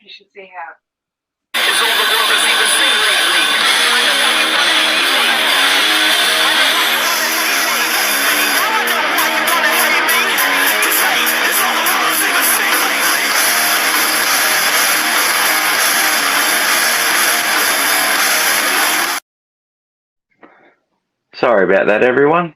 You should see how. Sorry about that, everyone.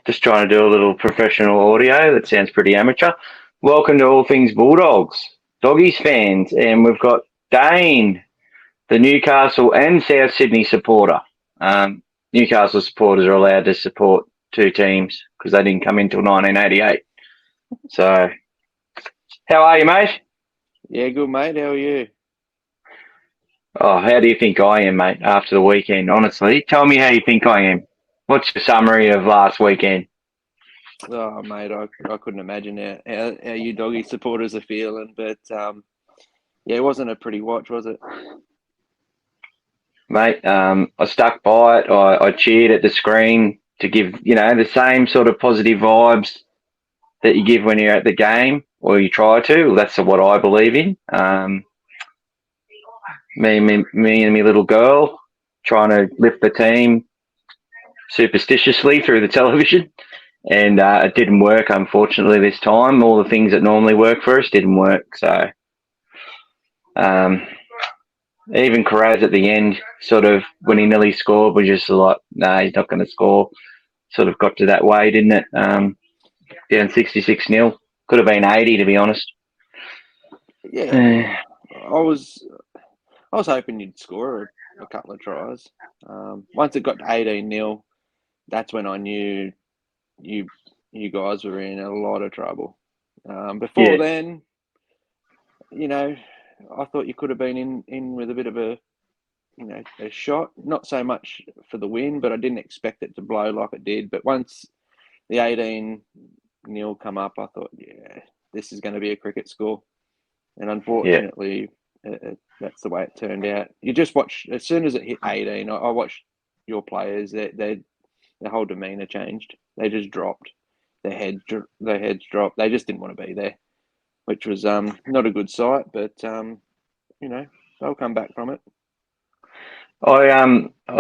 Just trying to do a little professional audio that sounds pretty amateur. Welcome to All Things Bulldogs, Doggies fans, and we've got Daine, the Newcastle and South Sydney supporter. Newcastle supporters are allowed to support two teams because they didn't come in until 1988. So, how are you, mate? Yeah, good, mate. How are you? Oh, how do you think I am, mate, after the weekend? Honestly, tell me how you think I am. What's your summary of last weekend? Oh, mate, I couldn't imagine how you doggy supporters are feeling, but yeah, it wasn't a pretty watch, was it? Mate, I stuck by it. I cheered at the screen to give, the same sort of positive vibes that you give when you're at the game, or you try to. That's what I believe in. Me and my little girl trying to lift the team superstitiously through the television, and it didn't work, unfortunately, this time. All the things that normally work for us didn't work. So even Carraz at the end, sort of, when he nearly scored, was just like, no, he's not going to score. Sort of got to that way, didn't it? Down 66-0. Could have been 80, to be honest. Yeah, I was hoping you'd score a couple of tries. Once it got to 18-0, that's when I knew you guys were in a lot of trouble. Before then, I thought you could have been in with a bit of a shot. Not so much for the win, but I didn't expect it to blow like it did. But once the 18-0 come up, I thought, yeah, this is going to be a cricket score. And unfortunately, that's the way it turned out. You just watch, as soon as it hit 18, I watched your players, their whole demeanour changed. They just dropped. Their heads dropped. They just didn't want to be there, which was not a good sight, but, they'll come back from it. I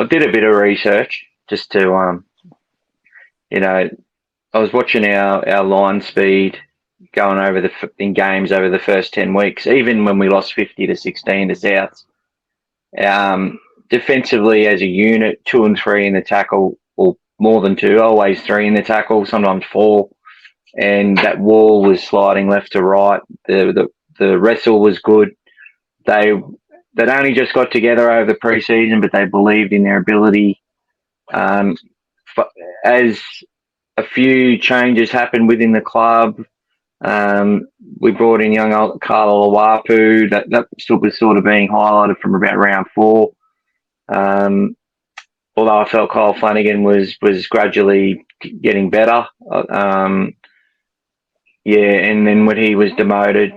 did a bit of research just to, I was watching our line speed going over in games over the first 10 weeks, even when we lost 50-16 to Souths. Defensively as a unit, 2 and 3 in the tackle, or more than 2, always 3 in the tackle, sometimes 4. And that wall was sliding left to right. The wrestle was good. They'd only just got together over the pre-season, but they believed in their ability. As a few changes happened within the club, we brought in young Carlo Lawapu. That still was sort of being highlighted from about round 4. Although I felt Kyle Flanagan was gradually getting better. And then when he was demoted,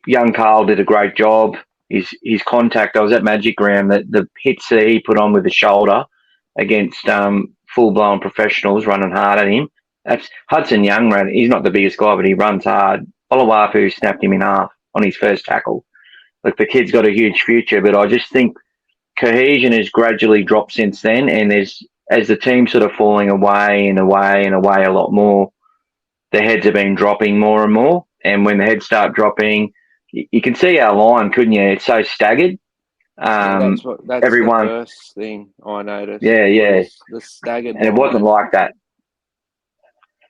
young Carl did a great job. His contact, I was at Magic Round, the hits that he put on with the shoulder against full-blown professionals running hard at him. That's Hudson Young ran. He's not the biggest guy, but he runs hard. Olawapu snapped him in half on his first tackle. Look, the kid's got a huge future, but I just think cohesion has gradually dropped since then, and as the team's sort of falling away a lot more, the heads have been dropping more and more. And when the heads start dropping, you can see our line, couldn't you? It's so staggered. That's everyone, the first thing I noticed. Yeah. The staggered and line. It wasn't like that.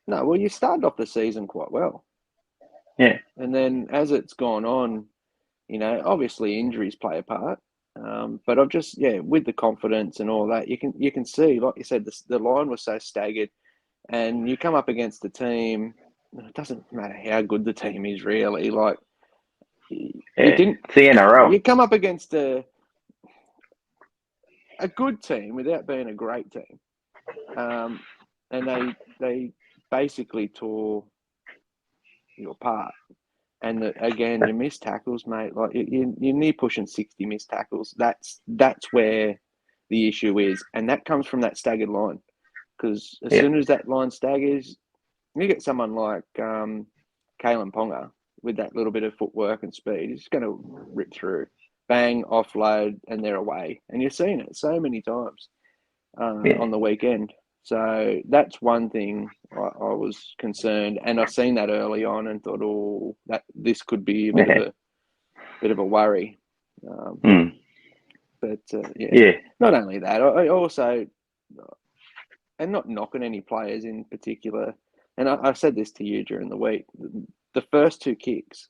No, well, you started off the season quite well. Yeah. And then as it's gone on, obviously injuries play a part. But I've just, with the confidence and all that, you can see, like you said, the line was so staggered, and you come up against the team. It doesn't matter how good the team is, really. Like, it's the NRL. You come up against a good team without being a great team, and they basically tore you apart. And again, you miss tackles, mate. Like you're near pushing 60 missed tackles. That's where the issue is, and that comes from that staggered line. Because as soon as that line staggers, you get someone like Kalen Ponga. with that little bit of footwork and speed, he's going to rip through, bang, offload, and they're away. And you've seen it so many times on the weekend. So that's one thing I was concerned, and I've seen that early on and thought, oh, that this could be a bit of a worry. But not only that, I also, and not knocking any players in particular, and I said this to you during the week, the first 2 kicks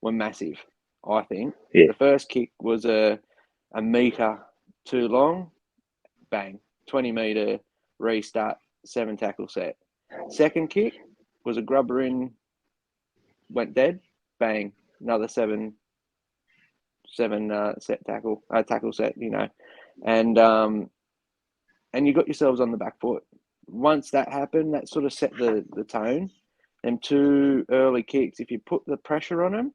were massive, I think. Yeah. The first kick was a metre too long, bang, 20-metre restart, 7 tackle set. Second kick was a grubber in, went dead, bang, another 7 set tackle set, and you got yourselves on the back foot. Once that happened, that sort of set the tone. Them 2 early kicks, if you put the pressure on them,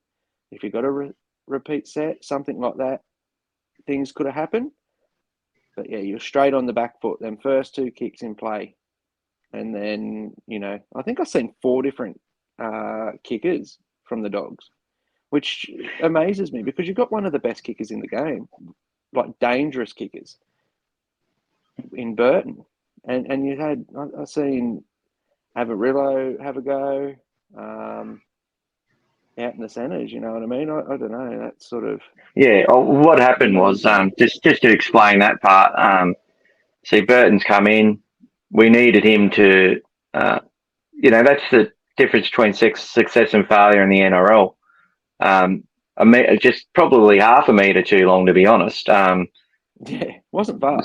if you got a repeat set, something like that, things could have happened. But yeah, you're straight on the back foot. Them first 2 kicks in play, and then I think I've seen 4 different kickers from the Dogs, which amazes me because you've got one of the best kickers in the game, like dangerous kickers in Burton. And you had, I've seen Avarillo have a go out in the centres, you know what I mean? I don't know, that's sort of... Yeah, what happened was, just to explain that part, see, Burton's come in, we needed him to, that's the difference between success and failure in the NRL. Just probably half a metre too long, to be honest. Wasn't far.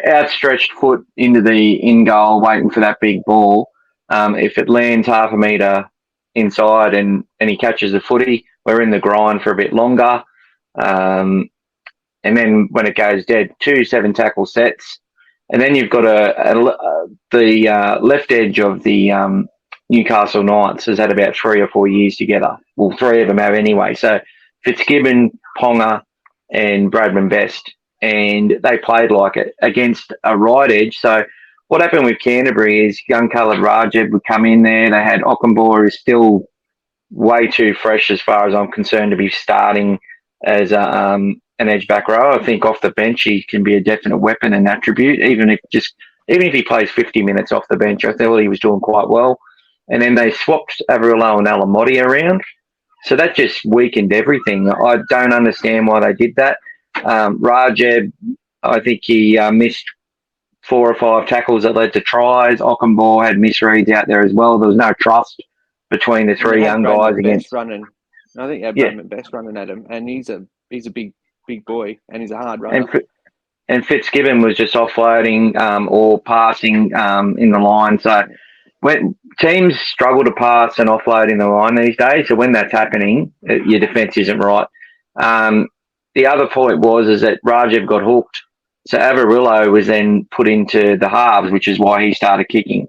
Outstretched foot into the in goal, waiting for that big ball. If it lands half a metre inside and he catches the footy, we're in the grind for a bit longer. And then when it goes dead, 2 7 tackle sets. And then you've got the left edge of the Newcastle Knights has had about 3 or 4 years together. Well, 3 of them have anyway. So Fitzgibbon, Ponga, and Bradman Best. And they played like it against a right edge. So what happened with Canterbury is young coloured Rajab would come in there. They had Ockenbaugh, who's still way too fresh as far as I'm concerned to be starting as an edge back row. I think off the bench he can be a definite weapon and attribute, even if he plays 50 minutes off the bench. I thought he was doing quite well. And then they swapped Averillo and Alamotti around. So that just weakened everything. I don't understand why they did that. Rajab, I think he missed 4 or 5 tackles that led to tries. Ockenbaugh had misreads out there as well. There was no trust between the 3 young guys against running. I think Bradman Best running at him, and he's a big boy, and he's a hard runner. And Fitzgibbon was just offloading or passing in the line. So when teams struggle to pass and offload in the line these days, so when that's happening, your defence isn't right. The other point is that Rajab got hooked. So Avarillo was then put into the halves, which is why he started kicking.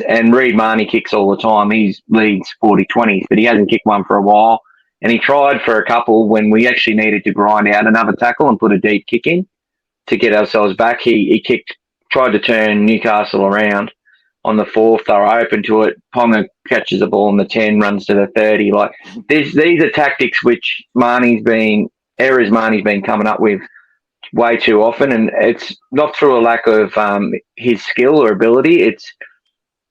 And Reid Marnie kicks all the time. He leads 40-20s, but he hasn't kicked one for a while. And he tried for a couple when we actually needed to grind out another tackle and put a deep kick in to get ourselves back. He tried to turn Newcastle around on the 4th. They were open to it. Ponga catches the ball on the 10, runs to the 30. Like these are tactics which Marnie's been coming up with way too often, and it's not through a lack of his skill or ability. It's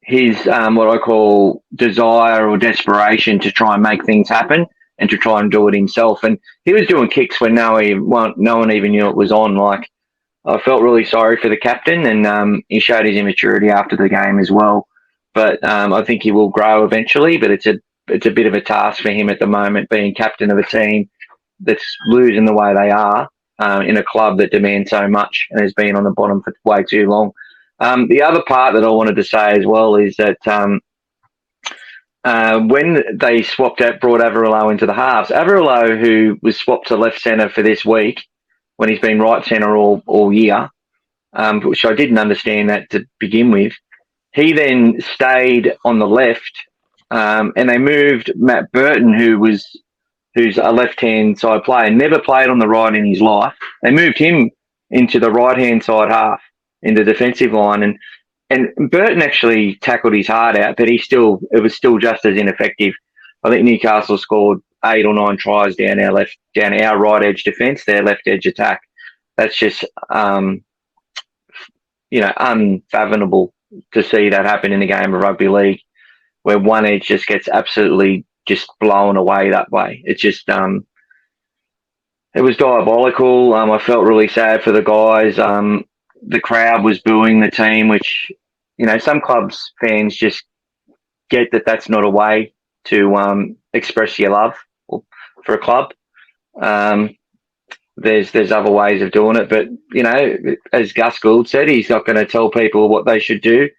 his what I call desire or desperation to try and make things happen and to try and do it himself. And he was doing kicks when no one even knew it was on. Like I felt really sorry for the captain, and he showed his immaturity after the game as well. But I think he will grow eventually. But it's a bit of a task for him at the moment, being captain of a team that's losing the way they are in a club that demands so much and has been on the bottom for way too long. The other part that I wanted to say as well is that when they brought Averillo into the halves, Averillo, who was swapped to left centre for this week, when he's been right centre all year, which I didn't understand that to begin with, he then stayed on the left, and they moved Matt Burton, who's a left-hand side player, never played on the right in his life. They moved him into the right-hand side half, in the defensive line, and Burton actually tackled his heart out, but it was still just as ineffective. I think Newcastle scored 8 or 9 tries down our right edge defence, their left edge attack. That's just, unfathomable to see that happen in a game of rugby league, where one edge just gets absolutely just blown away that way. It's just, it was diabolical. I felt really sad for the guys. The crowd was booing the team, which, some clubs fans just get that that's not a way to express your love for a club. There's other ways of doing it, but as Gus Gould said, he's not going to tell people what they should do.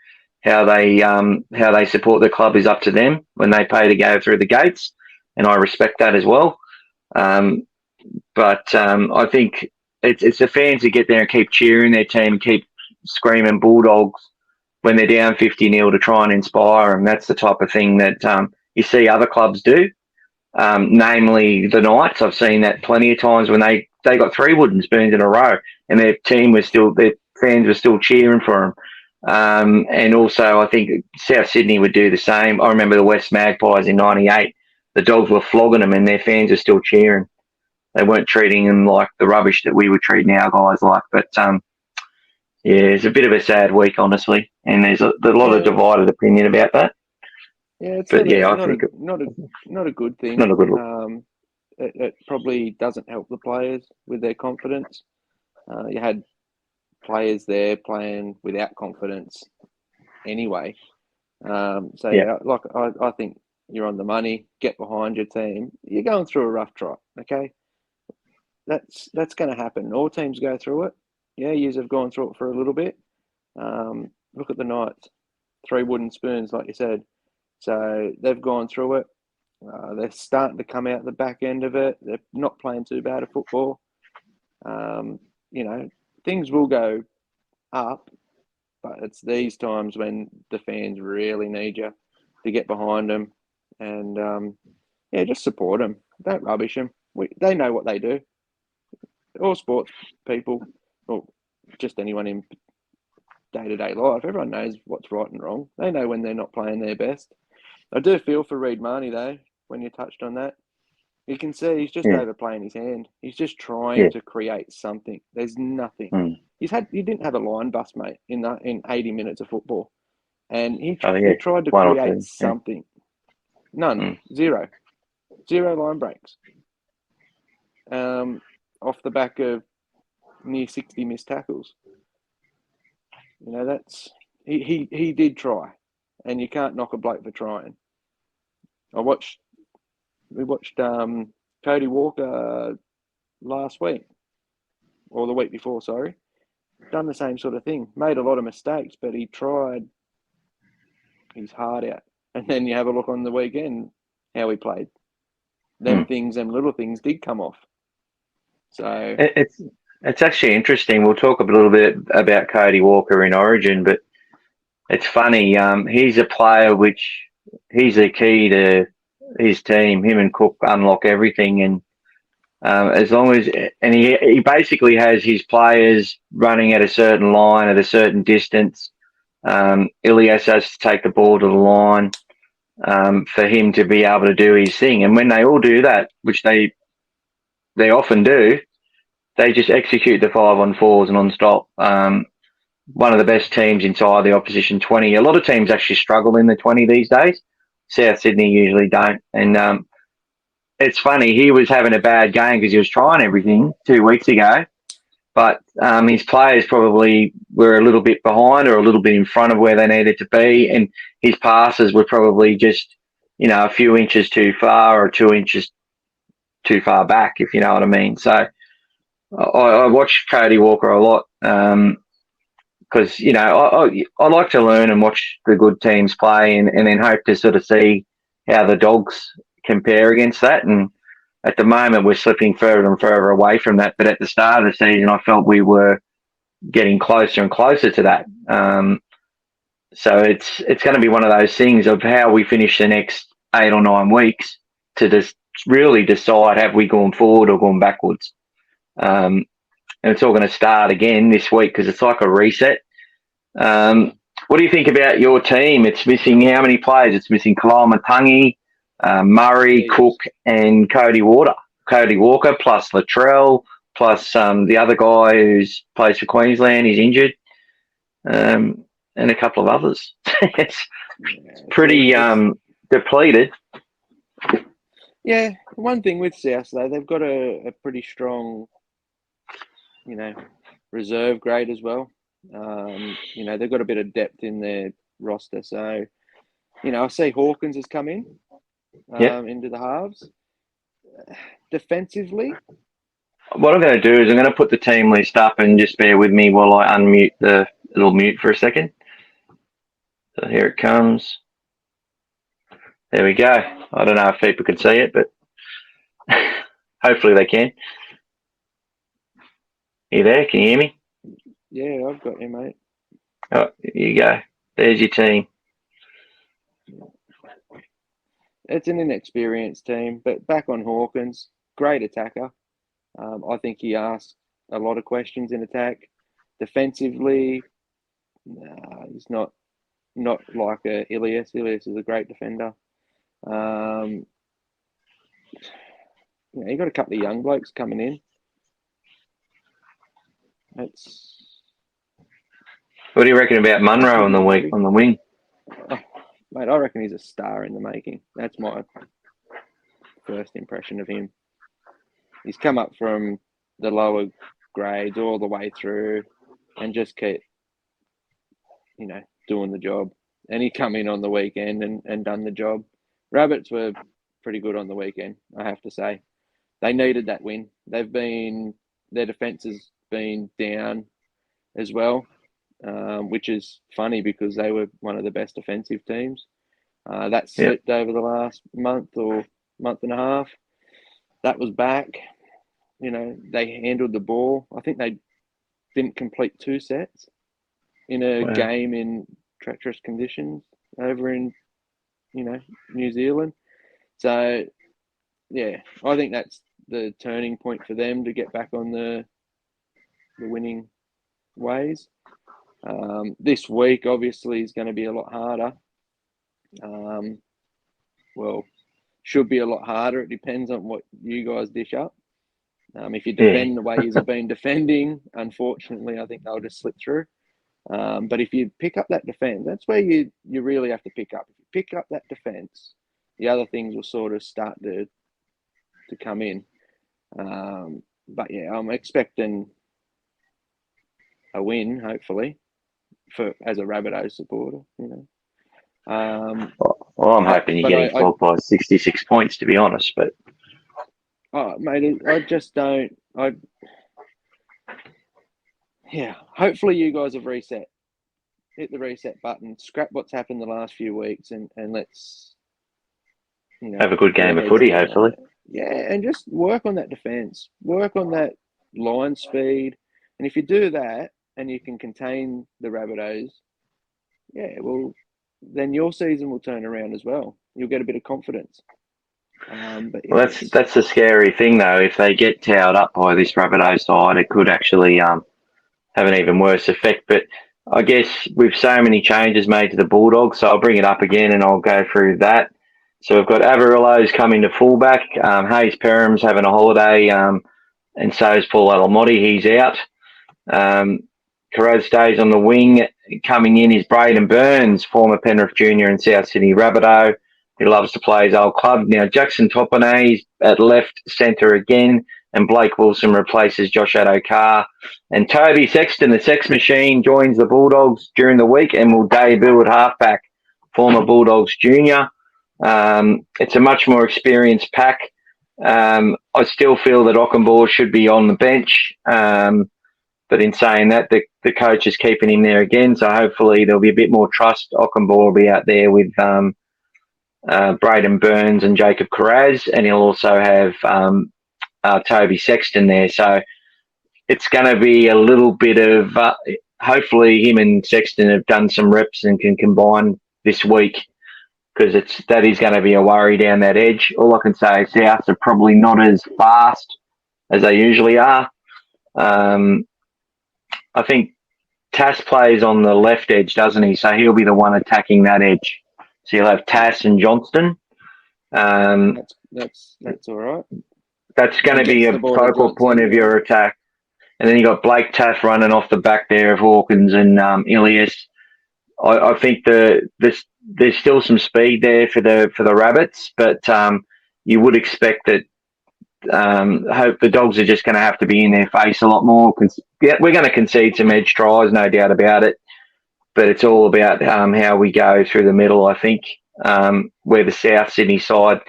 How they support the club is up to them when they pay to go through the gates, and I respect that as well. But I think it's the fans who get there and keep cheering their team, keep screaming Bulldogs when they're down 50-0 to try and inspire them. That's the type of thing that you see other clubs do. Namely the Knights. I've seen that plenty of times when they got 3 wooden spoons in a row, and their fans were still cheering for them. And also, I think South Sydney would do the same. I remember the West Magpies in '98. The Dogs were flogging them, and their fans were still cheering. They weren't treating them like the rubbish that we would treat our guys like. But it's a bit of a sad week, honestly, and there's a lot of divided opinion about that. Yeah, it's but not a good thing. Not a good look. It probably doesn't help the players with their confidence. You had players there playing without confidence anyway. I think you're on the money. Get behind your team. You're going through a rough trot, okay? That's going to happen. All teams go through it. Yeah, yous have gone through it for a little bit. Look at the Knights. 3 wooden spoons, like you said. So they've gone through it. They're starting to come out the back end of it. They're not playing too bad at football. Things will go up, but it's these times when the fans really need you to get behind them and, just support them. Don't rubbish them. They know what they do. All sports people, or just anyone in day-to-day life, everyone knows what's right and wrong. They know when they're not playing their best. I do feel for Reid Marnie, though, when you touched on that. You can see he's just overplaying his hand. He's just trying to create something. There's nothing. He didn't have a line bust, mate, in 80 minutes of football. And he tried to create something. None. Zero line breaks. Off the back of near 60 missed tackles. He did try, and you can't knock a bloke for trying. We watched Cody Walker last week, or the week before, sorry. Done the same sort of thing. Made a lot of mistakes, but he tried his heart out. And then you have a look on the weekend how he played. Them little things did come off. So it's actually interesting. We'll talk a little bit about Cody Walker in Origin, but it's funny. He's a player which he's the key to his team. Him and Cook unlock everything, and as long as he basically has his players running at a certain line at a certain distance. Ilias has to take the ball to the line for him to be able to do his thing, and when they all do that, which they often do, they just execute the 5-on-4s non-stop. One of the best teams inside the opposition 20. A lot of teams actually struggle in the 20 these days. South Sydney usually don't. And it's funny, he was having a bad game because he was trying everything 2 weeks ago, but his players probably were a little bit behind or a little bit in front of where they needed to be, and his passes were probably just, a few inches too far or 2 inches too far back, if you know what I mean. So I watch Cody Walker a lot because, I like to learn and watch the good teams play and then hope to sort of see how the Dogs compare against that. And at the moment, we're slipping further and further away from that. But at the start of the season, I felt we were getting closer and closer to that. So it's going to be one of those things of how we finish the next 8 or 9 weeks to just really decide, have we gone forward or gone backwards? And it's all going to start again this week because it's like a reset. What do you think about your team? It's missing how many players? It's missing Kalama Tangi. Murray, Jeez. Cook, and Cody Walker. Cody Walker plus Latrell plus the other guy who's plays for Queensland. He's injured, and a couple of others. It's pretty depleted. Yeah, one thing with South though, they've got a pretty strong, reserve grade as well. They've got a bit of depth in their roster. So, I see Hawkins has come in into the halves. Defensively, what I'm going to do is I'm going to put the team list up and just bear with me while I unmute the little mute for a second. So here it comes. There we go. I don't know if people can see it, but hopefully they can. You there? Can you hear me? Yeah, I've got you, mate. Oh, here you go. There's your team. It's an inexperienced team, but back on Hawkins, great attacker. I think he asked a lot of questions in attack. Defensively, he's not like Ilias. Ilias is a great defender. You got a couple of young blokes coming in. What do you reckon about Munro on the wing? Oh, mate, I reckon he's a star in the making. That's my first impression of him. He's come up from the lower grades all the way through and just kept, doing the job. And he come in on the weekend and done the job. Rabbits were pretty good on the weekend, I have to say. They needed that win. Their defence has been down as well, which is funny because they were one of the best defensive teams. That slipped over the last month or month and a half. That was back. They handled the ball. I think they didn't complete 2 sets in a game in treacherous conditions over in, New Zealand. So, yeah, I think that's the turning point for them to get back on the winning ways. This week, obviously, is going to be a lot harder. Should be a lot harder. It depends on what you guys dish up. If you defend the way you've been defending, unfortunately, I think they'll just slip through. But if you pick up that defence, that's where you really have to pick up. If you pick up that defence, the other things will sort of start to come in. But yeah, I'm expecting a win, hopefully, as a Rabbitohs supporter. Well, I'm hoping you're getting flogged by 66 points, to be honest. But mate, I just don't. Hopefully you guys have reset. Hit the reset button. Scrap what's happened the last few weeks, and let's have a good game of footy, hopefully. Yeah, and just work on that defence. Work on that line speed, and if you do that, and you can contain the Rabbitohs, then your season will turn around as well. You'll get a bit of confidence. That's the scary thing, though. If they get towed up by this Rabbitohs side, it could actually have an even worse effect. But I guess with so many changes made to the Bulldogs, so I'll bring it up again and I'll go through that. So we've got Averillo's coming to fullback. Hayes Perham's having a holiday, and so is Paul Alamotti. He's out. Carrez stays on the wing. Coming in is Braden Burns, former Penrith Junior and South Sydney Rabbitoh, who loves to play his old club. Now, Jackson Topanay's at left centre again, and Blake Wilson replaces Josh Addo-Carr. And Toby Sexton, the Sex Machine, joins the Bulldogs during the week and will debut at halfback, former Bulldogs junior. It's a much more experienced pack. I still feel that Ockenbaugh should be on the bench. But in saying that, the coach is keeping him there again. So hopefully there'll be a bit more trust. Ockenbaugh will be out there with Braden Burns and Jacob Carraz, and he'll also have Toby Sexton there. So it's going to be a little bit of hopefully him and Sexton have done some reps and can combine this week, because that is going to be a worry down that edge. All I can say is Souths are probably not as fast as they usually are. I think Tass plays on the left edge, doesn't he? So he'll be the one attacking that edge. So you'll have Tass and Johnston. That's all right. That's going to be Against a the Border focal Johns point of anyway. your attack. And then you got Blake Taff running off the back there of Hawkins and Ilias. I think there's still some speed there for the Rabbits, but you would expect that. Hope the Dogs are just going to have to be in their face a lot more. Yeah, we're going to concede some edge tries, no doubt about it. But it's all about how we go through the middle. I think where the South Sydney side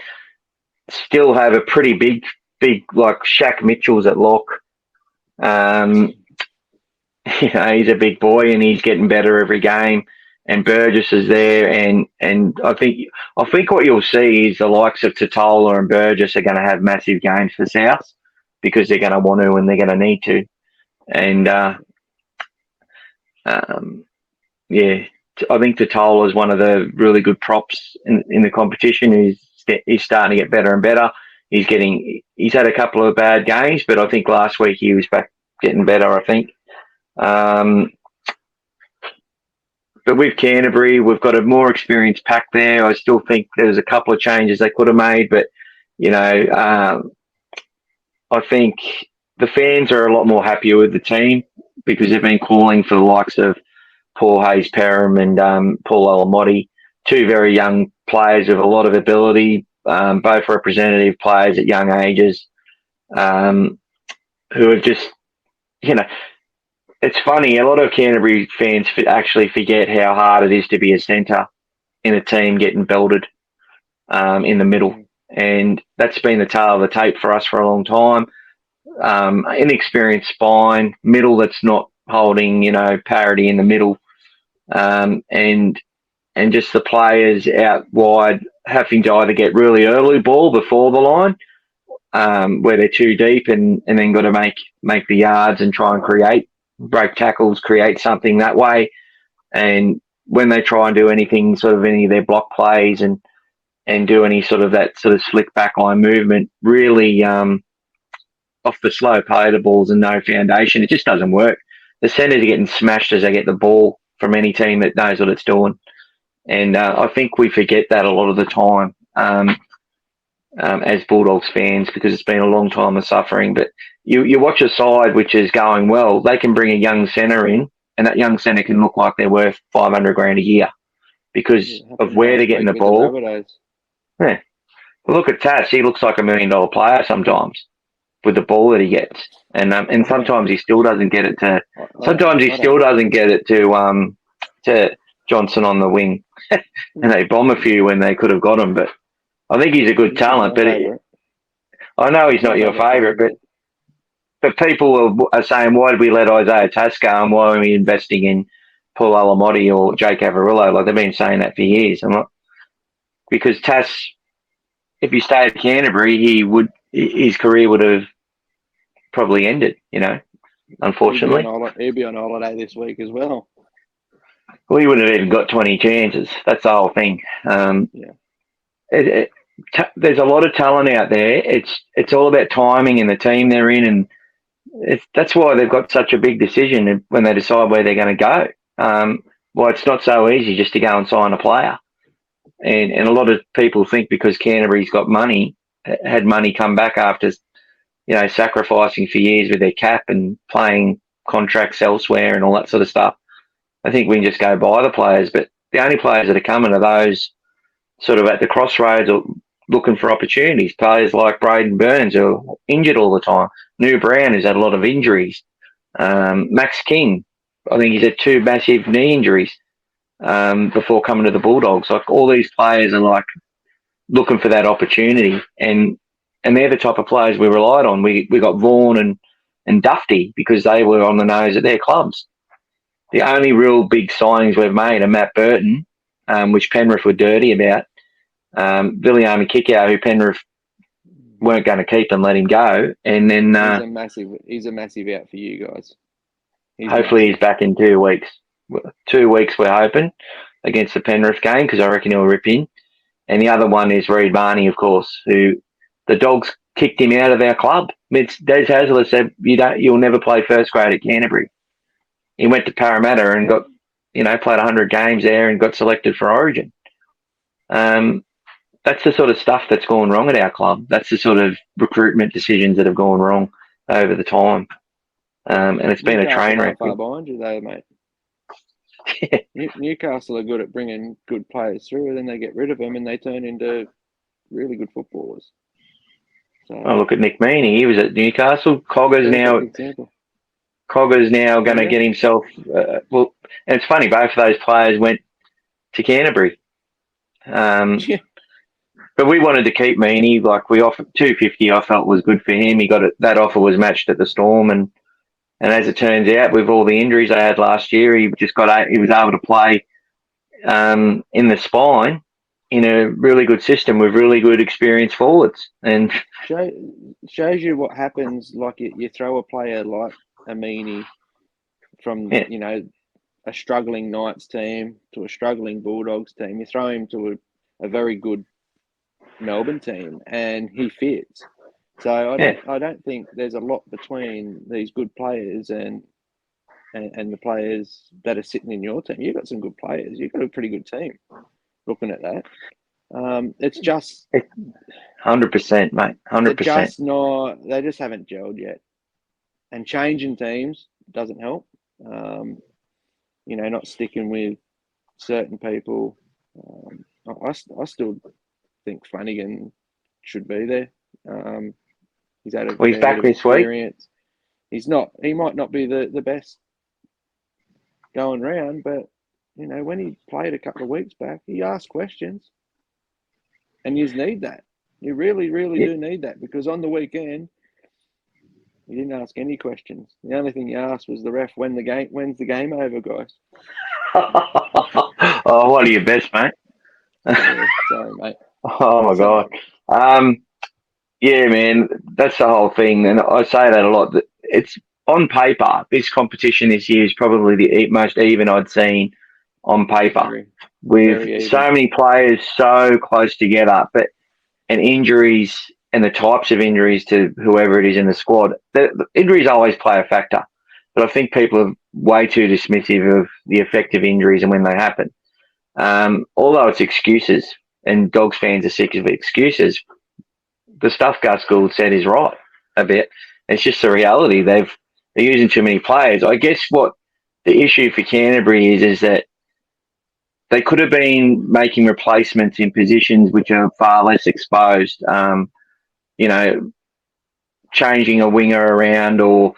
still have a pretty big like Shaq Mitchell's at lock. He's a big boy and he's getting better every game. And Burgess is there, and I think what you'll see is the likes of Totola and Burgess are going to have massive games for South because they're going to want to and they're going to need to. And yeah, I think Totola is one of the really good props in the competition. He's starting to get better and better. He's had a couple of bad games, but I think last week he was back getting better. I think. But with Canterbury, we've got a more experienced pack there. I still think there's a couple of changes they could have made, but I think the fans are a lot more happier with the team because they've been calling for the likes of Paul Hayes-Perham and Paul Alamotti, two very young players with a lot of ability, both representative players at young ages, who have just, it's funny, a lot of Canterbury fans actually forget how hard it is to be a centre in a team getting belted in the middle. And that's been the tail of the tape for us for a long time. Inexperienced spine, middle that's not holding, parity in the middle. And just the players out wide having to either get really early ball before the line, where they're too deep and then got to make the yards and try and break tackles, create something that way. And when they try and do anything, sort of any of their block plays and do any sort of that sort of slick backline movement, really off the slow play the balls and no foundation, it just doesn't work. The centres are getting smashed as they get the ball from any team that knows what it's doing. And I think we forget that a lot of the time as Bulldogs fans because it's been a long time of suffering. But you watch a side which is going well, they can bring a young centre in and that young centre can look like they're worth $500,000 a year because of where they're getting the ball. Yeah. Look at Tass, he looks like $1 million player sometimes with the ball that he gets. And sometimes he still doesn't get it to Johnson on the wing. And they bomb a few when they could have got him, but I think he's a good talent. But I know he's not your favourite, but people are saying, why did we let Isaiah Tass go and why are we investing in Paul Alamotti or Jake Averillo? Like they've been saying that for years. Because Tass, if he stayed at Canterbury, his career would have probably ended, unfortunately. He'd be on holiday this week as well. Well, he wouldn't have even got 20 chances. That's the whole thing. There's a lot of talent out there. It's all about timing and the team they're in, and that's why they've got such a big decision when they decide where they're going to go. Well, it's not so easy just to go and sign a player. And a lot of people think because Canterbury's got money, had money come back after, sacrificing for years with their cap and playing contracts elsewhere and all that sort of stuff. I think we can just go buy the players, but the only players that are coming are those sort of at the crossroads or looking for opportunities. Players like Braden Burns who are injured all the time. New Brown has had a lot of injuries. Max King, I think he's had 2 massive knee injuries before coming to the Bulldogs. Like all these players are like looking for that opportunity, and they're the type of players we relied on. We got Vaughan and Dufty because they were on the nose at their clubs. The only real big signings we've made are Matt Burton, which Penrith were dirty about. Viliame Kikau, who Penrith weren't going to keep and let him go. And then he's a massive out for you guys. Hopefully he's back in 2 weeks. 2 weeks we're hoping against the Penrith game because I reckon he'll rip in. And the other one is Reid Barney, of course, who the Dogs kicked him out of our club. Des Hasler said you'll never play first grade at Canterbury. He went to Parramatta and got, played 100 games there and got selected for Origin. that's the sort of stuff that's gone wrong at our club. That's the sort of recruitment decisions that have gone wrong over the time. And it's been a train wreck. Far behind you, though, mate. Newcastle are good at bringing good players through, and then they get rid of them, and they turn into really good footballers. So, look at Nick Meaney. He was at Newcastle. Cogger's now going to get himself. And it's funny. Both of those players went to Canterbury. But we wanted to keep Meaney. Like, we offered $250. I felt was good for him. He got it. That offer was matched at the Storm, and as it turns out, with all the injuries they had last year, he was able to play in the spine in a really good system with really good experienced forwards. And shows you what happens. Like, you throw a player like Meaney from a struggling Knights team to a struggling Bulldogs team. You throw him to a very good Melbourne team, and he fits. So I don't think there's a lot between these good players and the players that are sitting in your team. You've got some good players. You've got a pretty good team. Looking at that, it's just 100%, mate. 100%. They just haven't gelled yet. And changing teams doesn't help. Not sticking with certain people. I still think Flanagan should be there. He's had he's back this week. He's not. He might not be the best going round, but when he played a couple of weeks back, he asked questions, and you need that. You really, really do need that, because on the weekend he didn't ask any questions. The only thing he asked was the ref, when's the game over, guys? Oh, what are your best, mate? Sorry, mate. Oh my God. Yeah, man, that's the whole thing, and I say that a lot. It's on paper. This competition this year is probably the most even I'd seen on paper, with so many players so close together, and injuries and the types of injuries to whoever it is in the squad. The injuries always play a factor, but I think people are way too dismissive of the effect of injuries and when they happen. Although it's excuses, and Dogs fans are sick of excuses, the stuff Gus Gould said is right a bit. It's just the reality. They're using too many players. I guess what the issue for Canterbury is that they could have been making replacements in positions which are far less exposed. Changing a winger around, or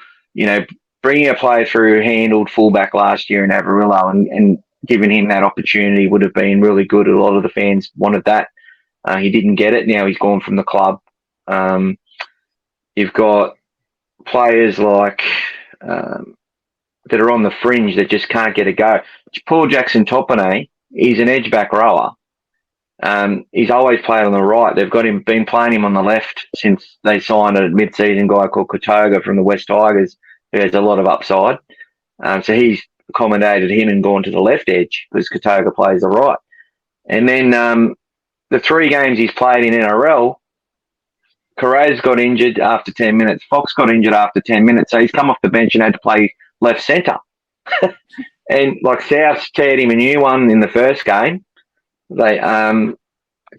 bringing a player through who handled fullback last year in Averillo and giving him that opportunity would have been really good. A lot of the fans wanted that. He didn't get it. Now he's gone from the club. You've got players like that are on the fringe that just can't get a go. Paul Jackson Topine, he's an edge back rower. He's always played on the right. They've been playing him on the left since they signed a mid-season guy called Kotoga from the West Tigers, who has a lot of upside. So he's accommodated him and gone to the left edge because Kotoga plays the right. And then the 3 games he's played in NRL, Carrez got injured after 10 minutes. Fox got injured after 10 minutes. So he's come off the bench and had to play left centre. And like South's teared him a new one in the first game. They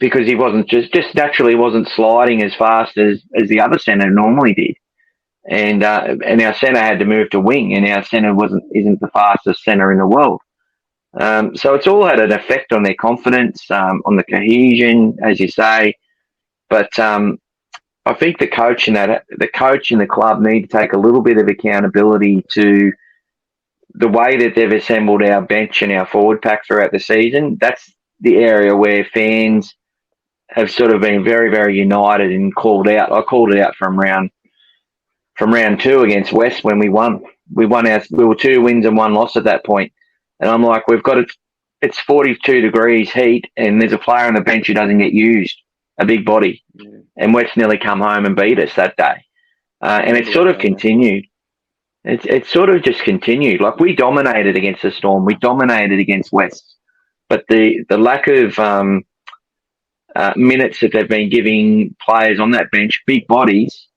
because he wasn't just naturally wasn't sliding as fast as the other centre normally did. And our centre had to move to wing, and our centre isn't the fastest centre in the world. So it's all had an effect on their confidence, on the cohesion, as you say. But I think the coach and the club need to take a little bit of accountability to the way that they've assembled our bench and our forward pack throughout the season. That's the area where fans have sort of been very, very united and called out. I called it out from round 2 against West when we won. We were 2 wins and 1 loss at that point. And I'm like, it's 42 degrees heat, and there's a player on the bench who doesn't get used, a big body. Yeah. And West nearly come home and beat us that day. And it sort of continued. It's sort of just continued. Like, we dominated against the Storm. We dominated against West. But the lack of minutes that they've been giving players on that bench, big bodies,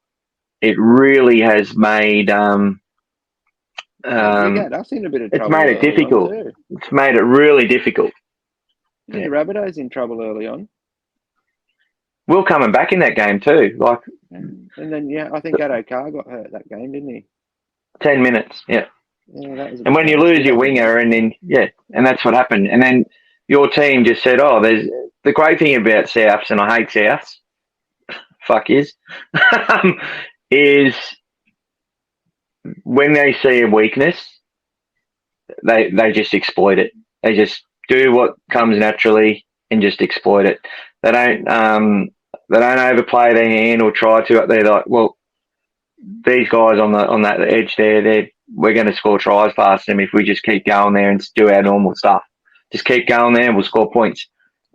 it really has made us in a bit of trouble. It's made it difficult. It's made it really difficult. Yeah, Rabbitohs in trouble early on. Will coming back in that game too. Like, and then I think Addo Carr got hurt that game, didn't he? 10 minutes. Yeah. Yeah, that was. And when you lose your winger, and then and that's what happened. And then your team just said, "Oh, there's the great thing about Souths, and I hate Souths. Fuck is is when they see a weakness, they just exploit it. They just do what comes naturally and just exploit it. They don't overplay their hand or try to. They're like, well, these guys on that edge there, we're going to score tries past them if we just keep going there and do our normal stuff. Just keep going there, and we'll score points.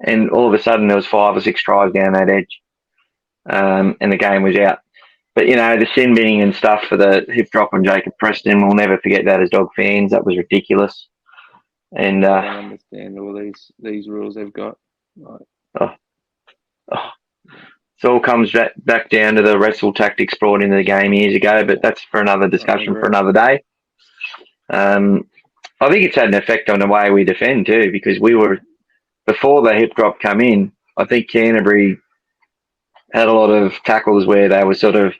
And all of a sudden, there was 5 or 6 tries down that edge, and the game was out. But, the sin binning and stuff for the hip drop on Jacob Preston, we'll never forget that as Dog fans. That was ridiculous. And I don't understand all these rules they've got. Like, it all comes back down to the wrestle tactics brought into the game years ago, but that's for another discussion for another day. I think it's had an effect on the way we defend too, because we were, before the hip drop come in, I think Canterbury had a lot of tackles where they were sort of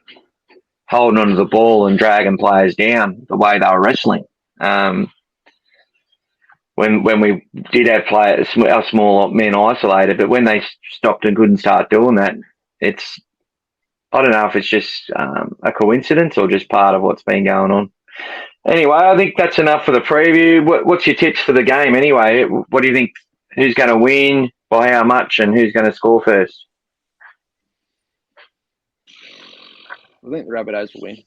holding onto the ball and dragging players down the way they were wrestling. When we did have players, our small men isolated, but when they stopped and couldn't start doing that, I don't know if it's just a coincidence or just part of what's been going on. Anyway, I think that's enough for the preview. What's your tips for the game anyway? What do you think? Who's going to win, by how much, and who's going to score first? I think the Rabbitohs will win.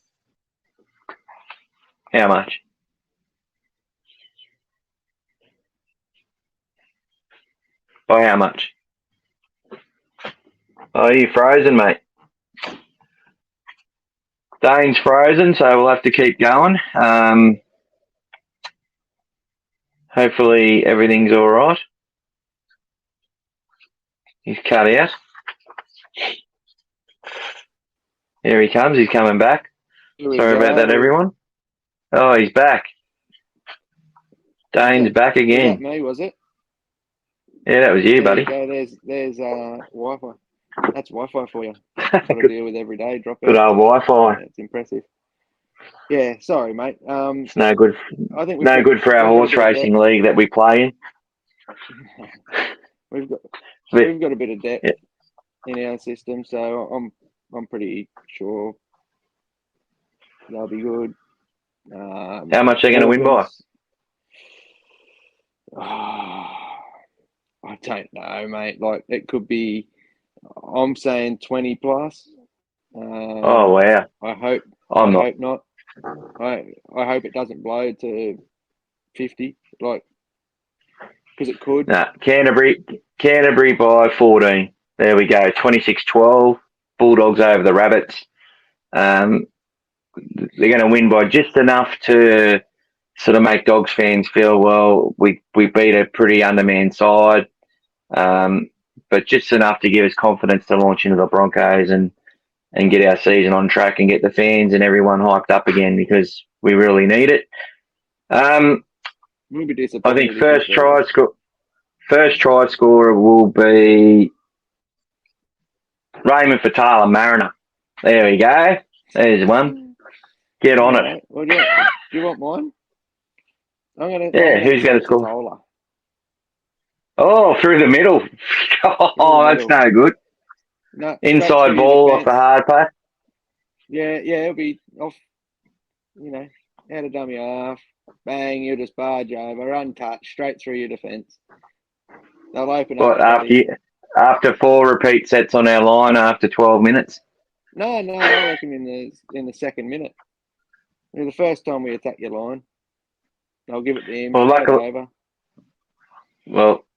How much? By how much? Oh, you're frozen, mate. Daine's frozen, so we'll have to keep going. Hopefully everything's all right. He's cut out. Here he comes. He's coming back. Sorry about that, everyone. Oh, he's back. Daine's back again. Was that me, was it? Yeah, that was you, buddy. There's Wi-Fi. That's Wi-Fi for you. Got to deal with every day. Drop out. Good old Wi-Fi. Yeah, it's impressive. Yeah, sorry, mate. It's no good. I think good for our horse racing league that we play in. We've got a bit of depth in our system, so I'm pretty sure they'll be good. How much are they going to win by? I don't know, mate. Like, it could be. I'm saying 20 plus. Oh wow! I hope not. I hope it doesn't blow to 50, like, because it could. Nah, Canterbury by 14. There we go. 26-12. Bulldogs over the Rabbits. They're going to win by just enough to sort of make Dogs fans feel, well, we beat a pretty undermanned side, but just enough to give us confidence to launch into the Broncos and get our season on track and get the fans and everyone hyped up again, because we really need it. I think first try scorer will be Raymond Fatala Mariner. There we go. There's one. Get on it. Well, do you want mine? Who's going to score? Oh, through the middle. That's no good. No, inside ball off the hard pass. Yeah, it'll be off, out of dummy half. Bang, you'll just barge over, untouched, straight through your defence. They'll open up. After 4 repeat sets on our line after 12 minutes? No, I reckon in the second minute. The first time we attack your line, they'll give it to him.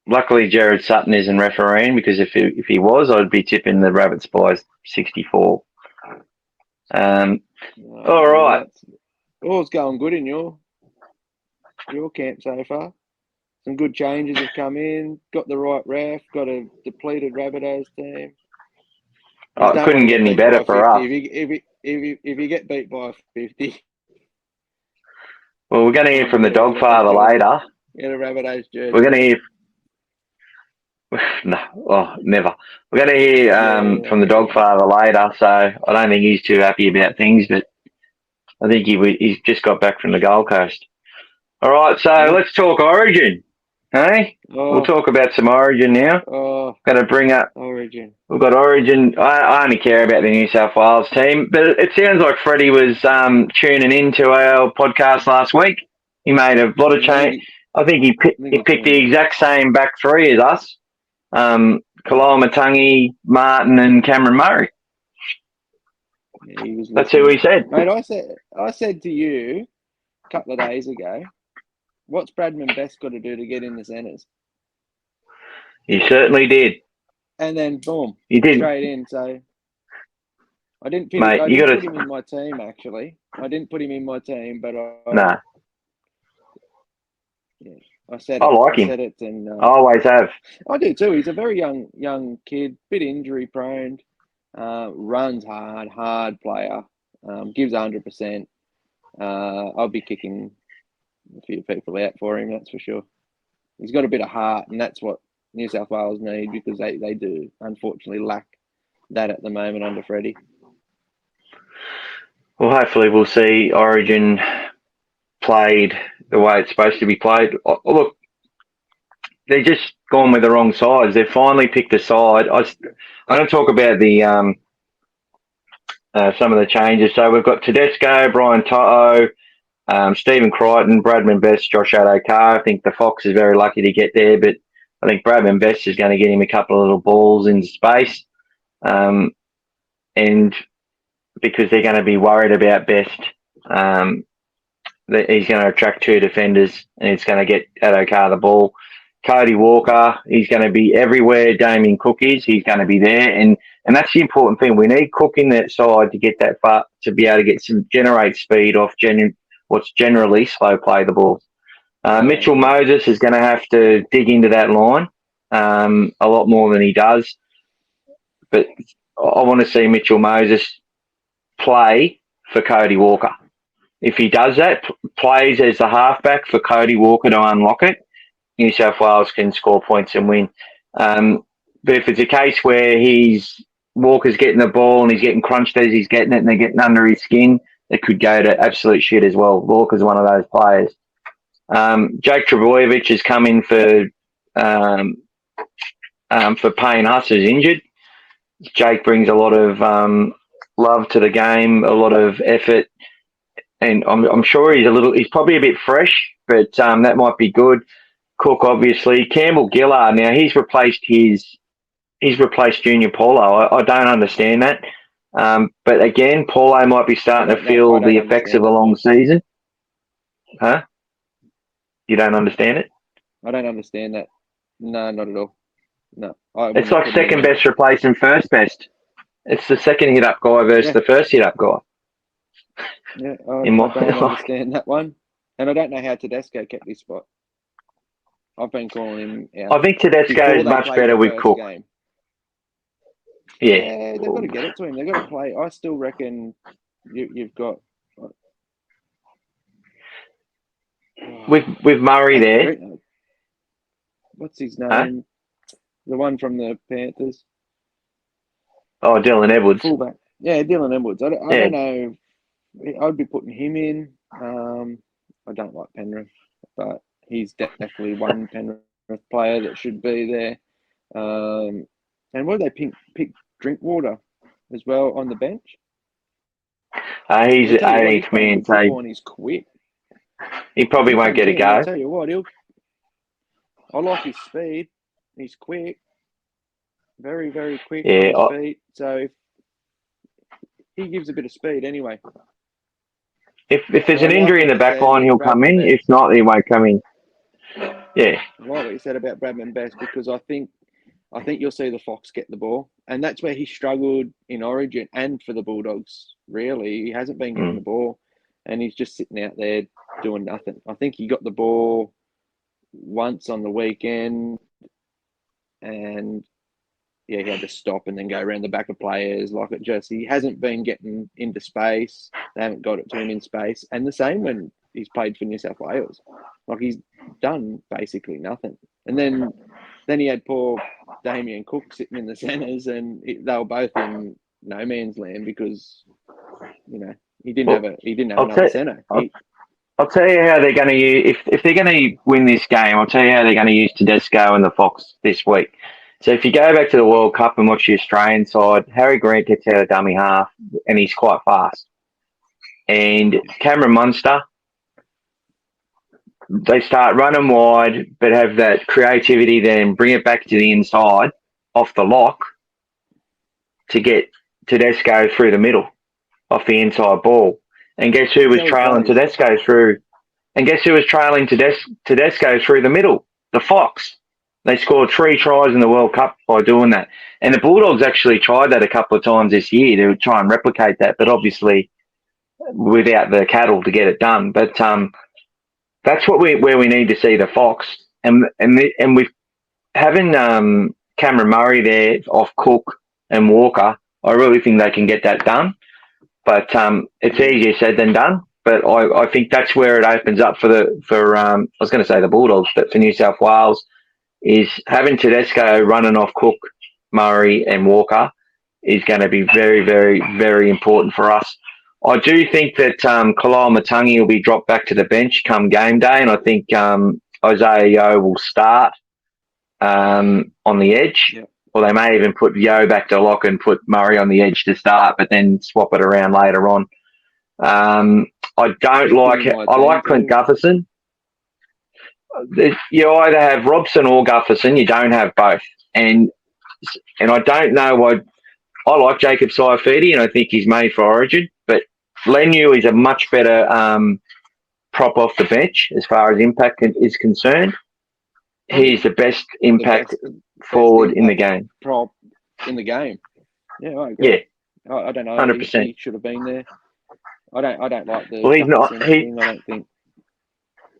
Luckily Jared Sutton isn't refereeing, because if he was, I'd be tipping the Rabbits by 64. All right. All's going good in your camp so far. Some good changes have come in. Got the right ref. Got a depleted Rabbitohs team. It couldn't get any better for us. If you get beat by 50. Well, we're going to hear from the Dogfather later. Get a Rabbitohs jersey. We're going to hear. No, never. We're going to hear from the Dogfather later, so I don't think he's too happy about things, but I think he's just got back from the Gold Coast. All right, so let's talk Origin, hey? We'll talk about some Origin now. Got to bring up Origin. We've got Origin. I only care about the New South Wales team, but it sounds like Freddie was tuning into our podcast last week. He made a lot of change. I think he picked the exact same back three as us. Kaloa Matangi, Martin, and Cameron Murray. Yeah, that's who he said. Mate, I said to you a couple of days ago, what's Bradman Best got to do to get in the centres? He certainly did. And then boom, he did straight in. So I didn't put him in my team. Actually, I didn't put him in my team, but I said I like him. Said it, and I always have. I do too. He's a very young kid, bit injury prone, runs hard player, gives 100%. I'll be kicking a few people out for him, that's for sure. He's got a bit of heart, and that's what New South Wales need, because they do unfortunately lack that at the moment under Freddie. Well, hopefully we'll see Origin played the way it's supposed to be played. Look, they're just gone with the wrong sides. They've finally picked a side. I don't talk about the some of the changes. So we've got Tedesco, Brian Toto, Stephen Crichton, Bradman Best, Josh Adokar. I think the Fox is very lucky to get there, but I think Bradman Best is going to get him a couple of little balls in space. And because they're going to be worried about Best, he's going to attract two defenders, and it's going to get Adokar the ball. Cody Walker, he's going to be everywhere Damien Cook is. He's going to be there, and that's the important thing. We need Cook in that side to get that far, to be able to generate speed off what's generally slow play the ball. Mitchell Moses is going to have to dig into that line a lot more than he does. But I want to see Mitchell Moses play for Cody Walker. If he does that, plays as the halfback for Cody Walker to unlock it, New South Wales can score points and win. But if it's a case where Walker's getting the ball and he's getting crunched as he's getting it and they're getting under his skin, it could go to absolute shit as well. Walker's one of those players. Jake Trebojevic has come in for Payne Huss, who's injured. Jake brings a lot of love to the game, a lot of effort, and I'm sure he's probably a bit fresh, but that might be good. Cook, obviously. Campbell Gillard, now he's replaced Junior Paulo. I don't understand that. But again, Paulo might be starting to feel the effects of a long season. Huh? You don't understand it? I don't understand that. No, not at all. No. It's like second best replacing first best. It's the second hit up guy versus the first hit up guy. Yeah, I don't understand that one. And I don't know how Tedesco kept his spot. I've been calling him out. I think Tedesco is much better with Cook. Game. Yeah, they've got to get it to him. They've got to play. I still reckon you've got with Murray there. What's his name? Huh? The one from the Panthers. Oh, Dylan Edwards. Fullback. Yeah, Dylan Edwards. I don't know. I'd be putting him in. I don't like Penrith, but he's definitely one Penrith player that should be there. And what did they pick Drinkwater as well on the bench? He's an 18th man, so he's quick. He probably won't get a go. I'll tell you what, I like his speed. He's quick. Very, very quick on his feet. So he gives a bit of speed anyway. If there's an injury in the back line, he'll come in. If not, he won't come in. Yeah. I like what you said about Bradman Best, because I think you'll see the Fox get the ball. And that's where he struggled in Origin and for the Bulldogs, really. He hasn't been getting the ball, and he's just sitting out there doing nothing. I think he got the ball once on the weekend, and he had to stop and then go around the back of players. He hasn't been getting into space. They haven't got it to him in space. And the same when he's played for New South Wales. He's done basically nothing. And then he had poor Damien Cook sitting in the centres, and they were both in no man's land because he didn't have another centre. I'll tell you how they're going to use if they're going to win this game. I'll tell you how they're going to use Tedesco and the Fox this week. So if you go back to the World Cup and watch the Australian side, Harry Grant gets out of dummy half and he's quite fast. And Cameron Munster, they start running wide, but have that creativity, then bring it back to the inside off the lock to get Tedesco through the middle off the inside ball. And guess who was trailing Tedesco through? And guess who was trailing Tedesco through the middle? The Fox. They scored 3 tries in the World Cup by doing that. And the Bulldogs actually tried that a couple of times this year to try and replicate that, but obviously without the cattle to get it done. But that's where we need to see the Fox. And with having Cameron Murray there off Cook and Walker, I really think they can get that done. But it's easier said than done. But I think that's where it opens up for I was going to say the Bulldogs, but for New South Wales, is having Tedesco running off Cook, Murray and Walker is going to be very, very, very important for us. I do think that Kalyle Matangi will be dropped back to the bench come game day, and I think Isaiah Yeo will start on the edge. Yep. Or they may even put Yeo back to lock and put Murray on the edge to start, but then swap it around later on. I don't like it. I like Clint Gutherson. You either have Robson or Gutherson. You don't have both. And I don't know why. I like Jacob Saifidi, and I think he's made for Origin. But Leniu is a much better prop off the bench as far as impact is concerned. He's the best impact forward in the game. Prop in the game. Yeah, I agree. Yeah, I don't know. 100%. He should have been there. I don't like the. Well, he's not. I don't think.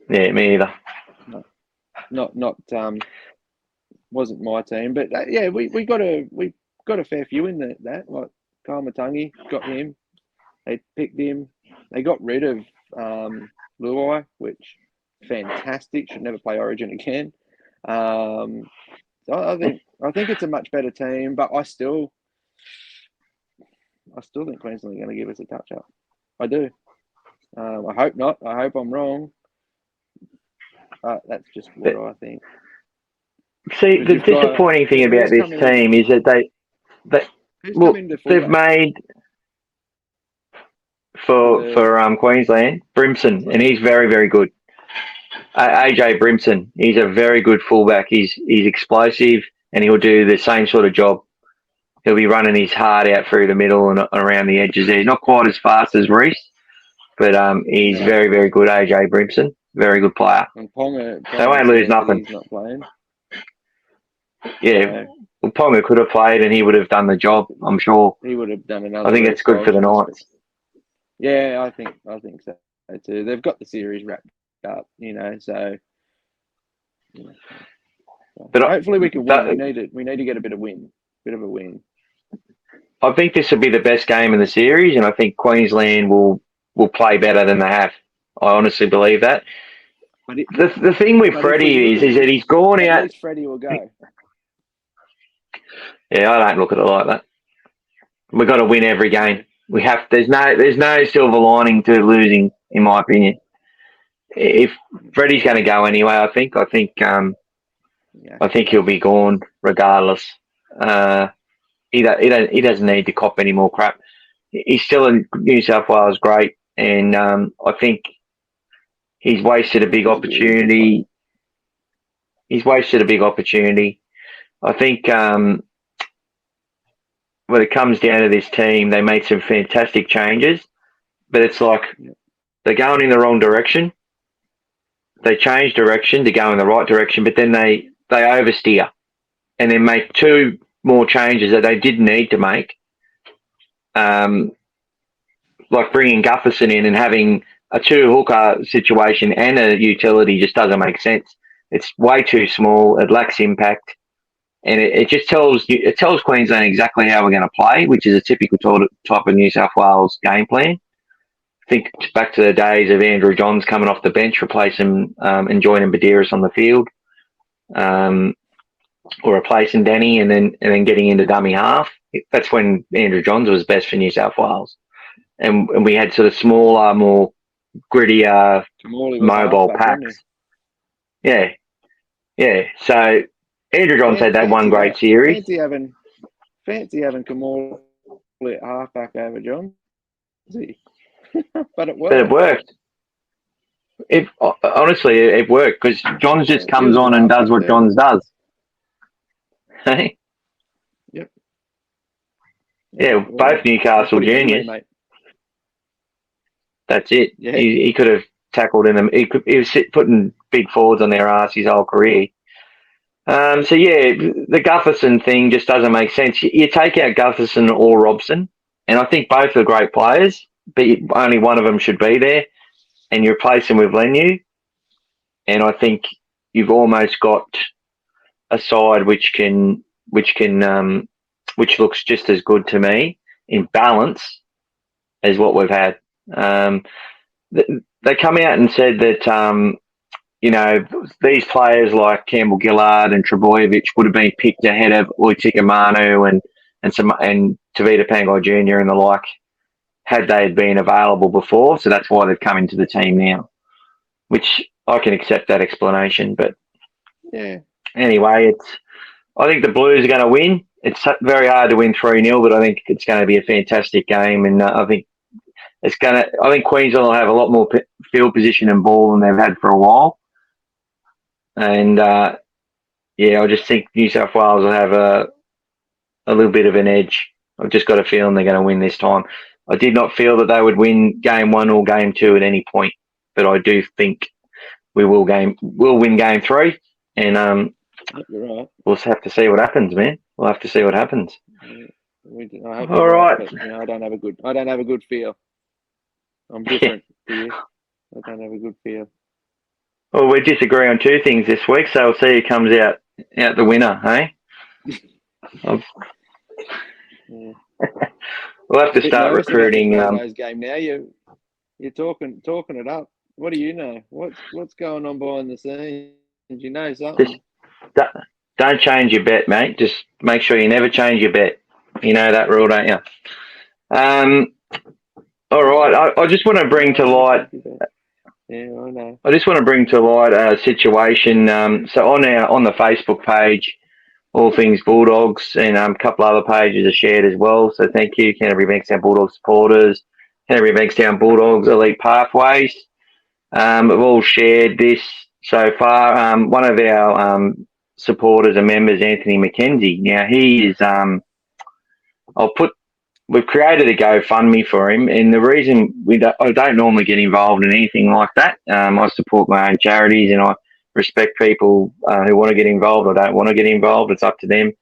Yeah, me either. Not. Wasn't my team, but we got a fair few in that. Like Kyle Matangi got him. They picked him. They got rid of Luai, which fantastic. Should never play Origin again. So I think it's a much better team, but I still think Queensland are going to give us a touch up. I do. I hope not. I hope I'm wrong. That's just what I think. See, the disappointing thing about this team is that they've made for Queensland Brimson, and he's very, very good. AJ Brimson, he's a very good fullback. He's explosive, and he'll do the same sort of job. He'll be running his heart out through the middle and around the edges there. He's not quite as fast as Reece, but he's very, very good, AJ Brimson. Very good player. And Ponga they won't lose nothing. He's not playing. Yeah, well, Ponga could have played and he would have done the job, I'm sure. He would have done another. I think it's good for the Knights. Yeah, I think so too. They've got the series wrapped up, so. But hopefully we can win. We need to get a bit of a win. I think this will be the best game in the series, and I think Queensland will play better than they have. I honestly believe that. But the thing with Freddie is that he's gone out. At least Freddie will go. Yeah, I don't look at it like that. We've got to win every game. We have. There's no silver lining to losing, in my opinion. If Freddie's going to go anyway, I think he'll be gone regardless. He doesn't need to cop any more crap. He's still in New South Wales great, and I think he's wasted a big opportunity. I think when it comes down to this team, they made some fantastic changes, but it's like they're going in the wrong direction. They change direction to go in the right direction, but then they oversteer and then make 2 more changes that they didn't need to make. Like bringing Gutherson in and having a 2-hooker situation and a utility just doesn't make sense. It's way too small. It lacks impact. And it just tells Queensland exactly how we're going to play, which is a typical type of New South Wales game plan. Think back to the days of Andrew Johns coming off the bench, replacing and joining Badiris on the field. or replacing Daine and then getting into dummy half. That's when Andrew Johns was best for New South Wales. And we had sort of smaller, more grittier, mobile packs. Yeah. So Andrew Johns had that one great series. Fancy having Kamali at halfback over John. But it worked. Honestly, it worked because Johns just comes on and does what Johns does. Hey? Yep. Yeah, both Newcastle juniors. That's it. Yeah. He could have tackled in them. He was putting big forwards on their ass his whole career. So yeah, the Gutherson thing just doesn't make sense. You take out Gutherson or Robson, and I think both are great players, but only one of them should be there, and you replace them with Leniu, and I think you've almost got a side which looks just as good to me in balance as what we've had. They come out and said that these players like Campbell Gillard and Trebojevic would have been picked ahead of Uitika Manu and Tavita Pangai Jr. and the like had they been available before. So that's why they've come into the team now, which I can accept that explanation. But yeah, anyway, I think the Blues are going to win. It's very hard to win 3-0, but I think it's going to be a fantastic game, and I think Queensland will have a lot more field position and ball than they've had for a while. And, I just think New South Wales will have a little bit of an edge. I've just got a feeling they're going to win this time. I did not feel that they would win game 1 or game 2 at any point, but I do think we'll win game 3. And you're right. We'll have to see what happens, man. We'll have to see what happens. All right. But, I don't have a good feel. I'm different to you. I don't have a good feel. Well, we disagree on 2 things this week, so we'll see who comes out the winner, hey? Yeah. We'll have to start recruiting. Those game now. You're talking it up. What do you know? What's going on behind the scenes? You know something? Don't change your bet, mate. Just make sure you never change your bet. You know that rule, don't you? All right. I just want to bring to light. Yeah, I know. I just want to bring to light a situation. So on the Facebook page, All Things Bulldogs, and a couple other pages are shared as well. So thank you, Canterbury Bankstown Bulldogs supporters, Canterbury Bankstown Bulldogs Elite Pathways. We've all shared this so far. One of our supporters and members, Anthony McKenzie. Now he is. We've created a GoFundMe for him, and the reason I don't normally get involved in anything like that. I support my own charities, and I respect people who want to get involved or don't want to get involved. It's up to them.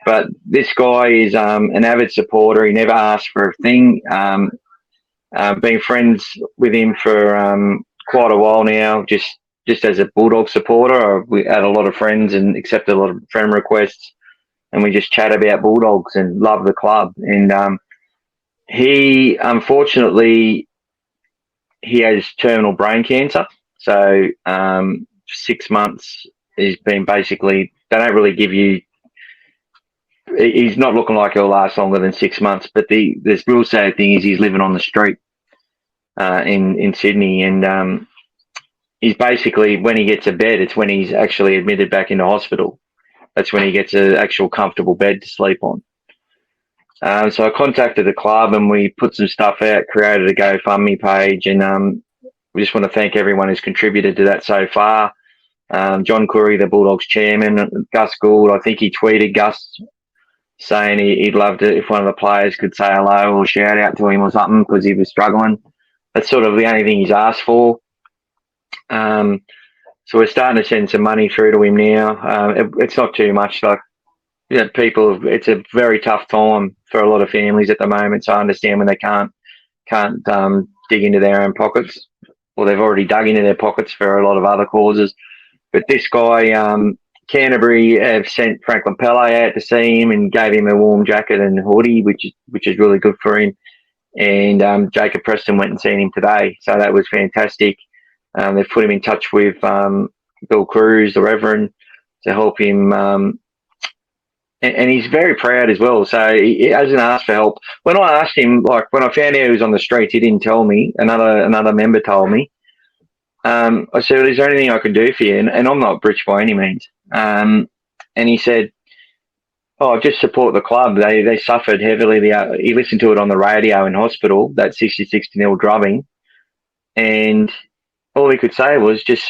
But this guy is an avid supporter. He never asked for a thing. Been friends with him for quite a while now, just as a Bulldog supporter. We had a lot of friends and accepted a lot of friend requests, and we just chat about Bulldogs and love the club. And he, unfortunately, he has terminal brain cancer. So 6 months has been basically, they don't really give you, he's not looking like he'll last longer than 6 months. But the real sad thing is he's living on the street in Sydney. And he's basically, when he gets a bed, it's when he's actually admitted back into hospital. That's when he gets an actual comfortable bed to sleep on. So I contacted the club and we put some stuff out, created a GoFundMe page, and we just want to thank everyone who's contributed to that so far. John Curry, the Bulldogs chairman, Gus Gould, I think he tweeted Gus saying he'd love to, if one of the players could say hello or shout out to him or something because he was struggling. That's sort of the only thing he's asked for. So we're starting to send some money through to him now. It's not too much though. Yeah, it's a very tough time for a lot of families at the moment. So I understand when they can't dig into their own pockets, or they've already dug into their pockets for a lot of other causes. But this guy, Canterbury have sent Franklin Pele out to see him and gave him a warm jacket and hoodie, which is really good for him. And Jacob Preston went and seen him today, so that was fantastic. They've put him in touch with Bill Cruz, the Reverend, to help him and he's very proud as well. So he hasn't asked for help. When I asked him, like when I found out he was on the streets, he didn't tell me. Another member told me. I said, well, is there anything I can do for you? And I'm not rich by any means. And he said, oh, just support the club. They suffered heavily. He listened to it on the radio in hospital, that 60-0 drubbing. And all he could say was just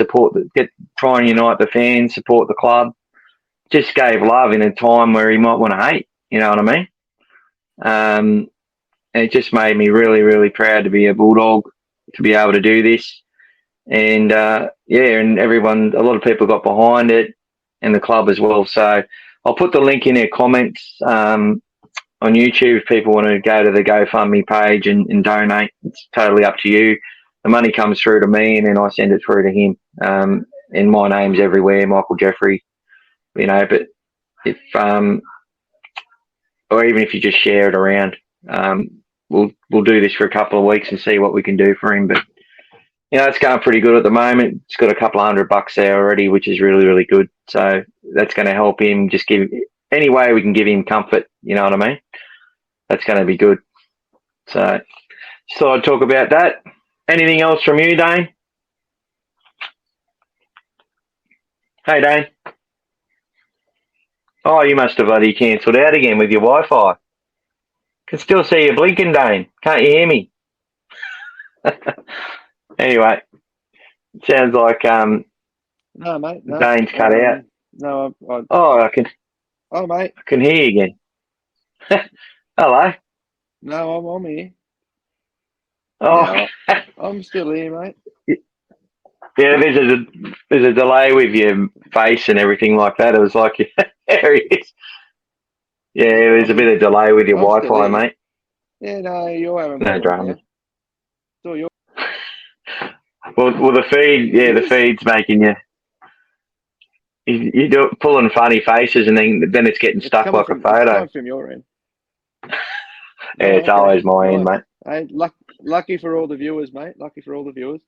try and unite the fans, support the club. Just gave love in a time where he might want to hate. You know what I mean? And it just made me really, really proud to be a Bulldog, to be able to do this. And and everyone, a lot of people got behind it, and the club as well. So I'll put the link in their comments on YouTube if people want to go to the GoFundMe page and donate. It's totally up to you. The money comes through to me, and then I send it through to him. And my name's everywhere, Michael Jeffrey. But if or even if you just share it around, we'll do this for a couple of weeks and see what we can do for him. But it's going pretty good at the moment. It's got a couple of $100 there already, which is really, really good. So that's going to help him. Just give any way we can give him comfort. You know what I mean? That's going to be good. So just thought I'd talk about that. Anything else from you, Daine? Hey, Daine. Oh, you must have bloody cancelled out again with your Wi-Fi. Can still see you blinking, Daine. Can't you hear me? Anyway, sounds like No, mate. No. Daine's cut out. No, I can. Oh, mate. I can hear you again. Hello. No, I'm here. Oh, no, I'm still here, mate. Yeah, there's a delay with your face and everything like that. It was like, there he is. Yeah, there's a bit of delay with your Wi-Fi, mate. Yeah, no, you're having no drama. Still your. Well, the feed's making you're pulling funny faces, and then it's getting stuck like a photo. It's coming from your end. Yeah, it's always my end, mate. Hey, lucky for all the viewers, mate. Lucky for all the viewers.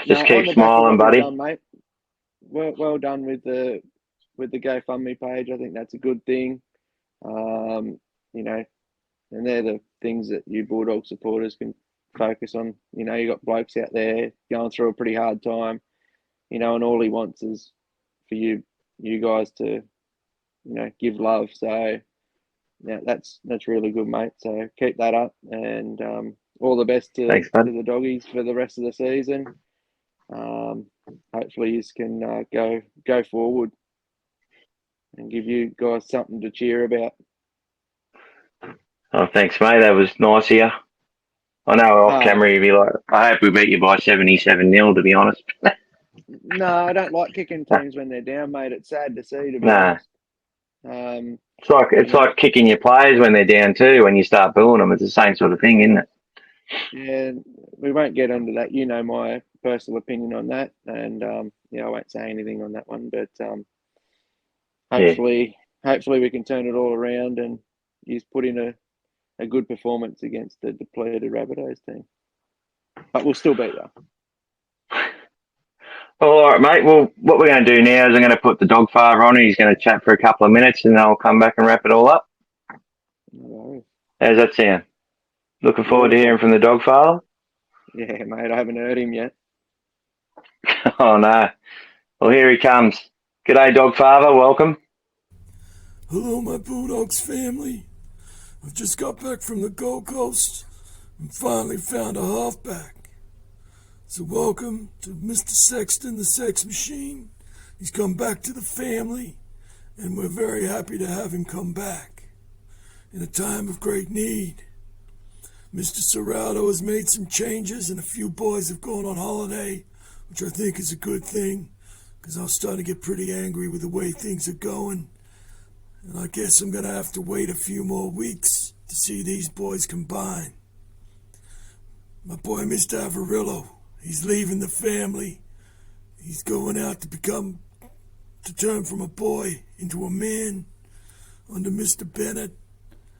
Just keep smiling, buddy. Done, mate. Well done with the GoFundMe page. I think that's a good thing. And they're the things that you Bulldog supporters can focus on. You got blokes out there going through a pretty hard time, and all he wants is for you guys to, give love. So yeah, that's really good, mate. So keep that up, and all the best to the doggies for the rest of the season. Hopefully you can go forward and give you guys something to cheer about. Oh, thanks, mate. That was nice of you. I know off camera you'd be like, I hope we beat you by 77-0, to be honest. No, I don't like kicking teams when they're down, mate. It's sad to see, to be honest. It's like kicking your players when they're down too. When you start booing them, it's the same sort of thing, isn't it? Yeah, we won't get into that. My personal opinion on that, and I won't say anything on that one. But hopefully we can turn it all around, and he's put in a good performance against the depleted Rabbitohs team. But we'll still beat them. All right, mate. Well, what we're going to do now is I'm going to put the Dogfather on. He's going to chat for a couple of minutes, and then I'll come back and wrap it all up. No. How's that sound? Looking forward to hearing from the Dogfather? Yeah, mate. I haven't heard him yet. Oh, no. Well, here he comes. G'day, Dogfather. Welcome. Hello, my Bulldogs family. I've just got back from the Goldcoast and finally found a halfback. So welcome to Mr. Sexton, the Sex Machine. He's come back to the family, and we're very happy to have him come back in a time of great need. Mr. Serrato has made some changes, and a few boys have gone on holiday, which I think is a good thing, because I was starting to get pretty angry with the way things are going. And I guess I'm going to have to wait a few more weeks to see these boys combine. My boy, Mr. Avarillo, he's leaving the family. He's going out to turn from a boy into a man under Mr. Bennett.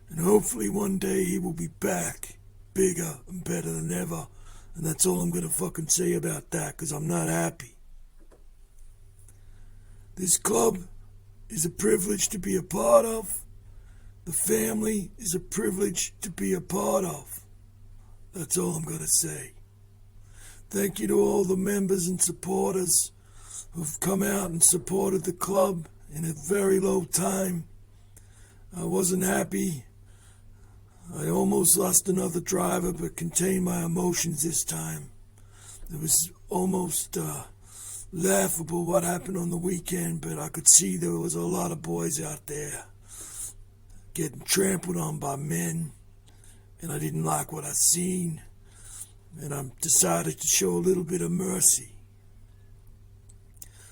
And hopefully one day he will be back, bigger and better than ever. And that's all I'm going to fucking say about that, because I'm not happy. This club is a privilege to be a part of. The family is a privilege to be a part of. That's all I'm going to say. Thank you to all the members and supporters who've come out and supported the club in a very low time. I wasn't happy. I almost lost another driver, but contained my emotions this time. It was almost laughable what happened on the weekend, but I could see there was a lot of boys out there getting trampled on by men, and I didn't like what I seen, and I decided to show a little bit of mercy.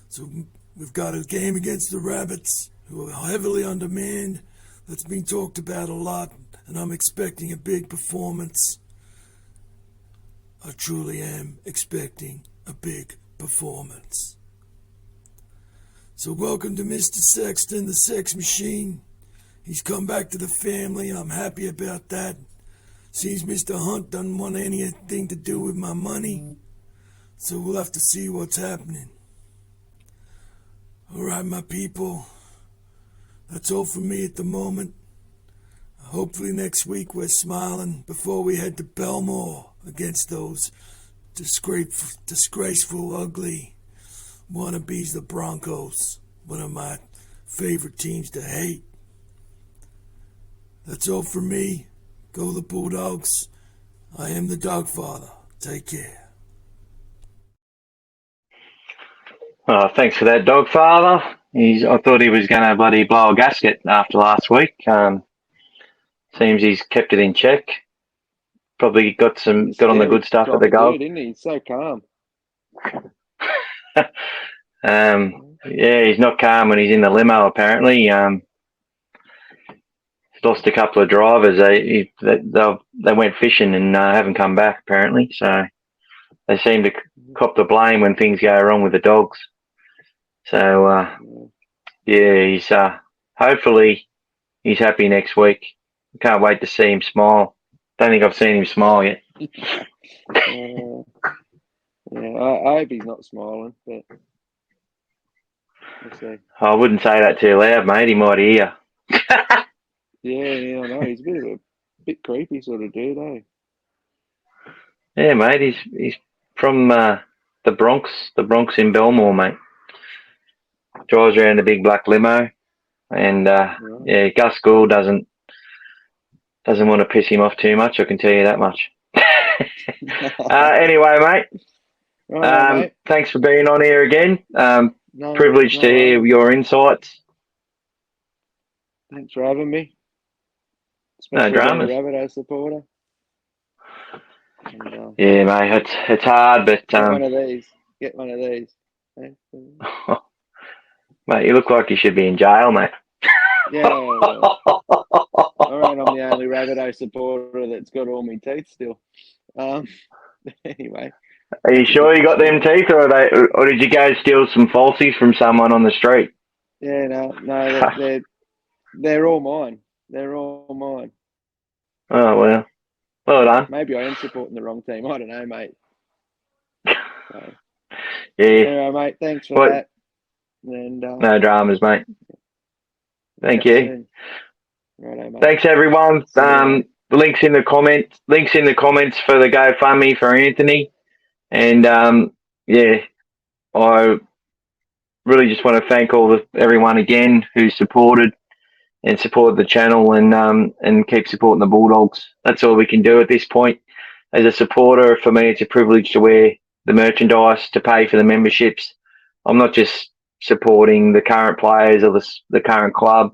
So we've got a game against the Rabbits, who are heavily undermanned. That's been talked about a lot, and I'm expecting a big performance. I truly am expecting a big performance. So welcome to Mr. Sexton, the Sex Machine. He's come back to the family. I'm happy about that. Seems Mr. Hunt doesn't want anything to do with my money. So we'll have to see what's happening. Alright, my people. That's all for me at the moment. Hopefully next week we're smiling before we head to Belmore against those disgraceful, ugly wannabes, the Broncos. One of my favorite teams to hate. That's all for me. Go the Bulldogs. I am the Dogfather. Take care. Thanks for that, Dogfather. I thought he was going to bloody blow a gasket after last week. Seems he's kept it in check. Probably got on the good stuff at the goal. Didn't he? He's so calm. Yeah, he's not calm when he's in the limo. Apparently, he's lost a couple of drivers. They went fishing and haven't come back. Apparently, so they seem to cop the blame when things go wrong with the dogs. So yeah, he's hopefully he's happy next week. Can't wait to see him smile. Don't think I've seen him smile yet. Yeah, I hope he's not smiling, but we'll see. I wouldn't say that too loud, mate. He might hear. Yeah, I know. He's a bit creepy sort of dude, eh? Yeah, mate. He's from the Bronx in Belmore, mate. Drives around a big black limo, and yeah, Gus Gould doesn't want to piss him off too much. I can tell you that much. Anyway, mate. Mate. Thanks for being on here again. Privileged to hear your insights. Thanks for having me. No dramas. Rabbitohs supporter. And, yeah, mate. It's hard, but get one of these. Mate, you look like you should be in jail, mate. Yeah. Well, all right, I'm the only Rabbitohs supporter that's got all my teeth still. Anyway. Are you sure you got them teeth, or did you go steal some falsies from someone on the street? Yeah, no, they're all mine. They're all mine. Oh well done. Maybe I am supporting the wrong team. I don't know, mate. So, yeah. Anyway, mate. Thanks for that. And no dramas, mate. Thank you. Righto, mate. Thanks, everyone. Links in the comments for the GoFundMe for Anthony. And yeah, I really just want to thank everyone again who supported the channel and keep supporting the Bulldogs. That's all we can do at this point. As a supporter, for me, it's a privilege to wear the merchandise, to pay for the memberships. I'm not just supporting the current players or the current club.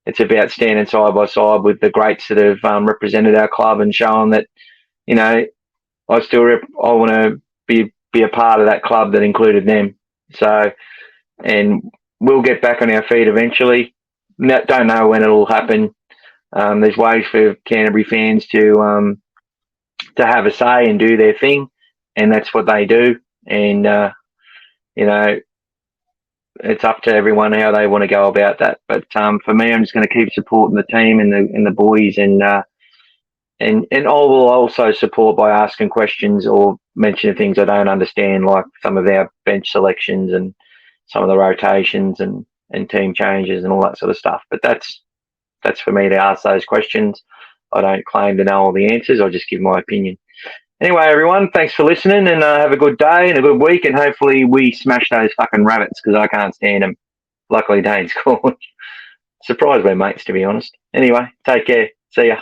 It's about standing side by side with the greats that have represented our club and showing that, you know, I want to be a part of that club that included them. So, and we'll get back on our feet eventually. Don't know when it'll happen. There's ways for Canterbury fans to have a say and do their thing, and that's what they do. And you know, it's up to everyone how they want to go about that. But for me, I'm just going to keep supporting the team and the boys, and I will also support by asking questions or mentioning things I don't understand, like some of our bench selections and some of the rotations and and team changes and all that sort of stuff. But that's for me to ask those questions. I don't claim to know all the answers. I just give my opinion. Anyway, everyone, thanks for listening, and have a good day and a good week, and hopefully we smash those fucking rabbits because I can't stand them. Luckily, Daine's scored. Surprised we're mates, to be honest. Anyway, take care. See ya.